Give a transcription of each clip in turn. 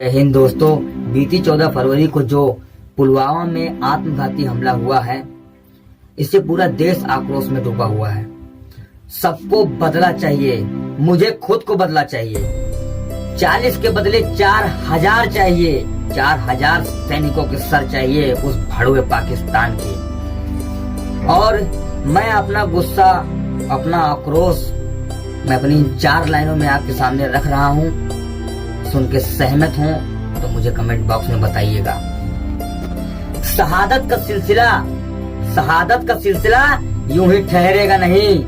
हिंद दोस्तों, बीती 14 फरवरी को जो पुलवामा में आत्मघाती हमला हुआ है, इससे पूरा देश आक्रोश में डूबा हुआ है। सबको बदला चाहिए, मुझे खुद को बदला चाहिए। 40 के बदले 4000 चाहिए। 4000 सैनिकों के सर चाहिए उस भड़वे पाकिस्तान के। और मैं अपना गुस्सा, अपना आक्रोश मैं अपनी 4 लाइनों में आपके सामने रख रहा हूँ। सुन के सहमत हो तो मुझे कमेंट बॉक्स में बताइएगा। शहादत का सिलसिला यूं ही ठहरेगा नहीं।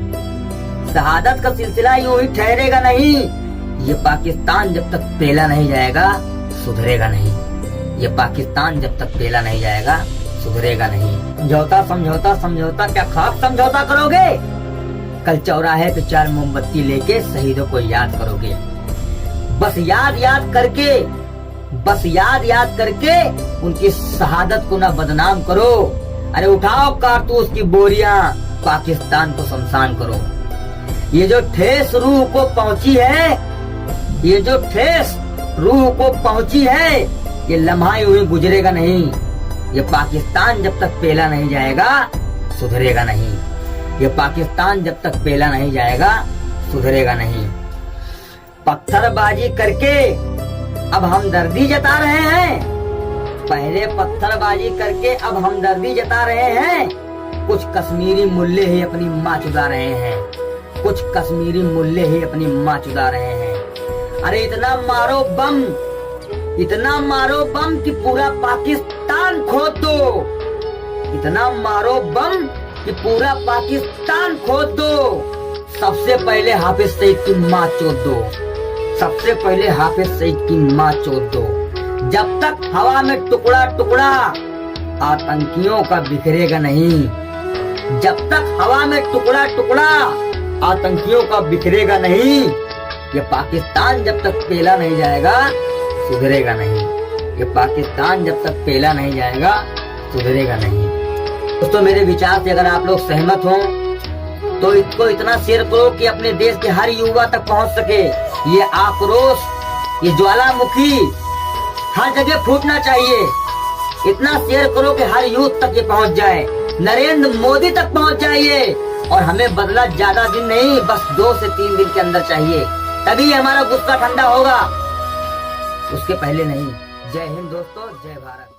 शहादत का सिलसिला यूं ही ठहरेगा नहीं। ये पाकिस्तान जब तक पेला नहीं जाएगा सुधरेगा नहीं। ये पाकिस्तान जब तक पेला नहीं जाएगा सुधरेगा नहीं। समझौता क्या खाक समझौता करोगे? कल चौराहे पे 4 मोमबत्ती लेके शहीदों को याद करोगे। बस याद करके उनकी शहादत को ना बदनाम करो। अरे उठाओ कारतूस की बोरियां, पाकिस्तान को शमशान करो। ये जो ठेस रूह को पहुंची है, ये लम्हा यूं ही गुजरेगा नहीं। ये पाकिस्तान जब तक पेला नहीं जाएगा सुधरेगा नहीं। ये पाकिस्तान जब तक पेला नहीं जाएगा सुधरेगा नहीं। पत्थरबाजी करके अब हमदर्दी जता रहे हैं। पहले पत्थरबाजी करके अब हमदर्दी जता रहे हैं। कुछ कश्मीरी मुल्ले ही अपनी माँ चुदा रहे हैं। अरे इतना मारो बम कि पूरा पाकिस्तान खोद दो। सबसे पहले हाफिज सईद की माँ चोद दो। जब तक हवा में टुकड़ा टुकड़ा आतंकियों का बिखरेगा नहीं। ये पाकिस्तान जब तक पेला नहीं जाएगा सुधरेगा नहीं। दोस्तों, मेरे विचार से अगर आप लोग सहमत हो तो इसको इतना शेयर करो कि अपने देश के हर युवा तक पहुंच सके। ये आक्रोश, ये ज्वालामुखी हर जगह फूटना चाहिए। इतना शेयर करो कि हर यूथ तक ये पहुंच जाए, नरेंद्र मोदी तक पहुंच जाइए। और हमें बदला ज्यादा दिन नहीं, बस 2 से 3 दिन के अंदर चाहिए, तभी हमारा गुस्सा ठंडा होगा, उसके पहले नहीं। जय हिंद दोस्तों, जय भारत।